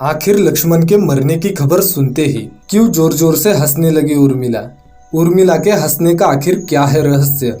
आखिर लक्ष्मण के मरने की खबर सुनते ही क्यों जोर जोर से हंसने लगी उर्मिला। उर्मिला के हंसने का आखिर क्या है रहस्य।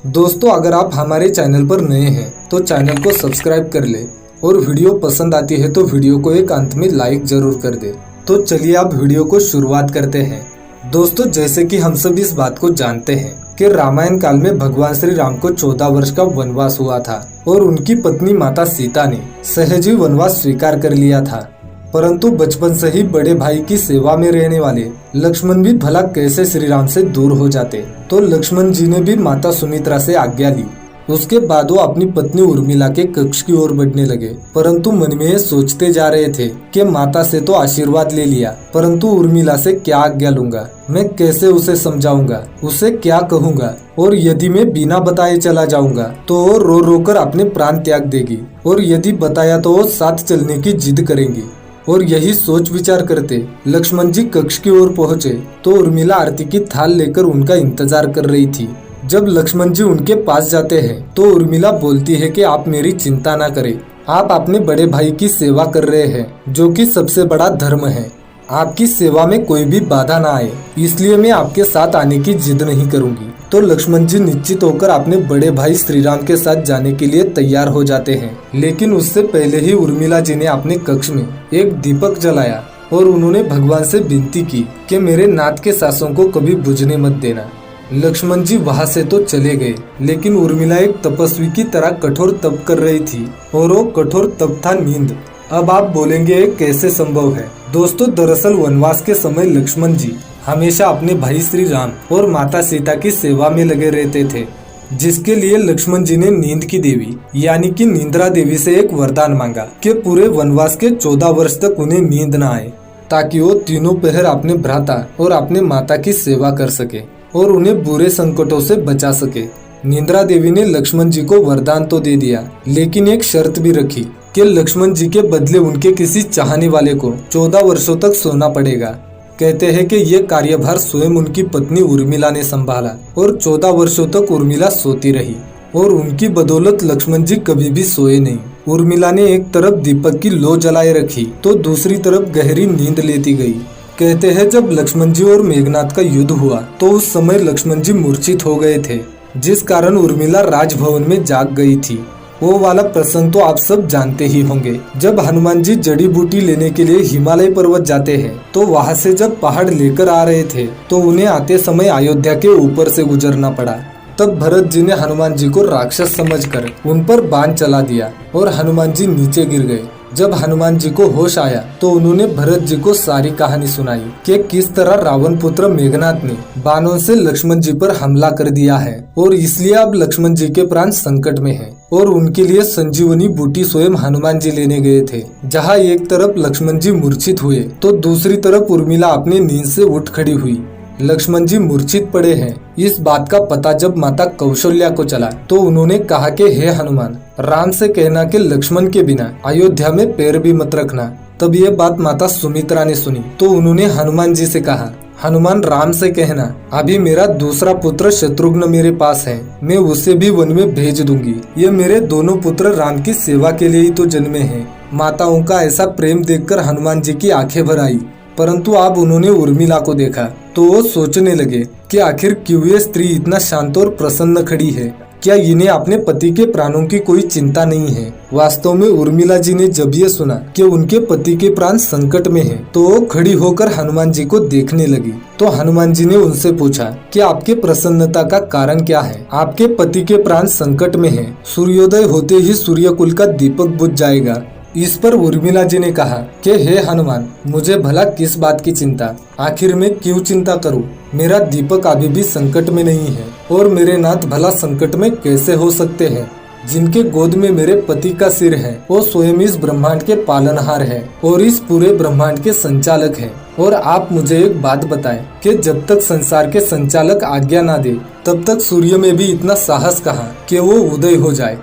दोस्तों, अगर आप हमारे चैनल पर नए हैं तो चैनल को सब्सक्राइब कर ले और वीडियो पसंद आती है तो वीडियो को एक अंत में लाइक जरूर कर दे। तो चलिए आप वीडियो को शुरुआत करते हैं। दोस्तों, जैसे कि हम सब इस बात को जानते हैं कि रामायण काल में भगवान श्री राम को 14 वर्ष का वनवास हुआ था और उनकी पत्नी माता सीता ने सहज ही वनवास स्वीकार कर लिया था। परंतु बचपन से ही बड़े भाई की सेवा में रहने वाले लक्ष्मण भी भला कैसे श्री राम से दूर हो जाते। तो लक्ष्मण जी ने भी माता सुमित्रा से आज्ञा ली। उसके बाद वो अपनी पत्नी उर्मिला के कक्ष की ओर बढ़ने लगे, परंतु मन में ये सोचते जा रहे थे कि माता से तो आशीर्वाद ले लिया, परंतु उर्मिला से क्या आज्ञा लूंगा, मैं कैसे उसे समझाऊंगा, उसे क्या कहूंगा, और यदि मैं बिना बताए चला जाऊंगा तो वो रो रो कर अपने प्राण त्याग देगी, और यदि बताया तो वो साथ चलने की जिद करेंगी। और यही सोच विचार करते लक्ष्मण जी कक्ष की ओर पहुंचे तो उर्मिला आरती की थाल लेकर उनका इंतजार कर रही थी। जब लक्ष्मण जी उनके पास जाते हैं तो उर्मिला बोलती है कि आप मेरी चिंता ना करें, आप अपने बड़े भाई की सेवा कर रहे हैं जो कि सबसे बड़ा धर्म है। आपकी सेवा में कोई भी बाधा ना आए, इसलिए मैं आपके साथ आने की जिद नहीं करूंगी। तो लक्ष्मण जी निश्चित होकर अपने बड़े भाई श्री राम के साथ जाने के लिए तैयार हो जाते हैं। लेकिन उससे पहले ही उर्मिला जी ने अपने कक्ष में एक दीपक जलाया और उन्होंने भगवान से विनती की कि मेरे नाथ के सांसों को कभी बुझने मत देना। लक्ष्मण जी वहां से तो चले गए, लेकिन उर्मिला एक तपस्वी की तरह कठोर तप कर रही थी और वो कठोर तप था नींद। अब आप बोलेंगे ये कैसे संभव है। दोस्तों, दरअसल वनवास के समय लक्ष्मण जी हमेशा अपने भाई श्री राम और माता सीता की सेवा में लगे रहते थे, जिसके लिए लक्ष्मण जी ने नींद की देवी यानी कि निंद्रा देवी से एक वरदान मांगा कि पूरे वनवास के 14 वर्ष तक उन्हें नींद न आए, ताकि वो तीनों पहर अपने भ्राता और अपने माता की सेवा कर सके और उन्हें बुरे संकटों से बचा सके। निंद्रा देवी ने लक्ष्मण जी को वरदान तो दे दिया, लेकिन एक शर्त भी रखी कि लक्ष्मण जी के बदले उनके किसी चाहने वाले को 14 वर्षों तक सोना पड़ेगा। कहते हैं कि ये कार्यभार स्वयं उनकी पत्नी उर्मिला ने संभाला और 14 वर्षों तक उर्मिला सोती रही और उनकी बदौलत लक्ष्मण जी कभी भी सोए नहीं। उर्मिला ने एक तरफ दीपक की लौ जलाए रखी तो दूसरी तरफ गहरी नींद लेती गई। कहते हैं जब लक्ष्मण जी और मेघनाथ का युद्ध हुआ तो उस समय लक्ष्मण जी मूर्छित हो गए थे, जिस कारण उर्मिला राजभवन में जाग गई थी। वो वाला प्रसंग तो आप सब जानते ही होंगे। जब हनुमान जी जड़ी बूटी लेने के लिए हिमालय पर्वत जाते हैं तो वहां से जब पहाड़ लेकर आ रहे थे तो उन्हें आते समय अयोध्या के ऊपर से गुजरना पड़ा। तब भरत जी ने हनुमान जी को राक्षस समझकर उन पर बाण चला दिया और हनुमान जी नीचे गिर गए। जब हनुमान जी को होश आया तो उन्होंने भरत जी को सारी कहानी सुनाई कि किस तरह रावण पुत्र मेघनाथ ने बाणों से लक्ष्मण जी पर हमला कर दिया है और इसलिए अब लक्ष्मण जी के प्राण संकट में हैं और उनके लिए संजीवनी बूटी स्वयं हनुमान जी लेने गए थे। जहां एक तरफ लक्ष्मण जी मूर्छित हुए तो दूसरी तरफ उर्मिला अपनी नींद से उठ खड़ी हुई। लक्ष्मण जी मूर्छित पड़े हैं, इस बात का पता जब माता कौशल्या को चला तो उन्होंने कहा कि हे हनुमान, राम से कहना कि लक्ष्मण के बिना अयोध्या में पैर भी मत रखना। तब ये बात माता सुमित्रा ने सुनी तो उन्होंने हनुमान जी से कहा, हनुमान, राम से कहना अभी मेरा दूसरा पुत्र शत्रुघ्न मेरे पास है, मैं उसे भी वन में भेज दूंगी। ये मेरे दोनों पुत्र राम की सेवा के लिए ही तो जन्मे हैं। माताओं का ऐसा प्रेम देखकर हनुमान जी की आंखें भर आई, परंतु अब उन्होंने उर्मिला को देखा तो वो सोचने लगे कि आखिर क्यों ये स्त्री इतना शांत और प्रसन्न खड़ी है। क्या इन्हें अपने पति के प्राणों की कोई चिंता नहीं है। वास्तव में उर्मिला जी ने जब ये सुना कि उनके पति के प्राण संकट में हैं, तो वो खड़ी होकर हनुमान जी को देखने लगी। तो हनुमान जी ने उनसे पूछा कि आपके प्रसन्नता का कारण क्या है। आपके पति के प्राण संकट में हैं, सूर्योदय होते ही सूर्य कुल का दीपक बुझ जाएगा। इस पर उर्मिला जी ने कहा कि हे हनुमान, मुझे भला किस बात की चिंता, आखिर मैं क्यों चिंता करूं? मेरा दीपक अभी भी संकट में नहीं है और मेरे नाथ भला संकट में कैसे हो सकते हैं। जिनके गोद में मेरे पति का सिर है वो स्वयं इस ब्रह्मांड के पालनहार है और इस पूरे ब्रह्मांड के संचालक है। और आप मुझे एक बात बताएं कि जब तक संसार के संचालक आज्ञा ना दे तब तक सूर्य में भी इतना साहस कहाँ कि वो उदय हो जाए।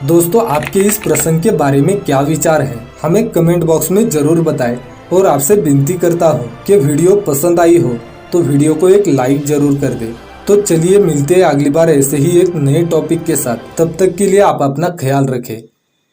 दोस्तों, आपके इस प्रसंग के बारे में क्या विचार है, हमें कमेंट बॉक्स में जरूर बताएं। और आपसे विनती करता हूँ कि वीडियो पसंद आई हो तो वीडियो को एक लाइक जरूर कर दे। तो चलिए मिलते हैं अगली बार ऐसे ही एक नए टॉपिक के साथ। तब तक के लिए आप अपना ख्याल रखें।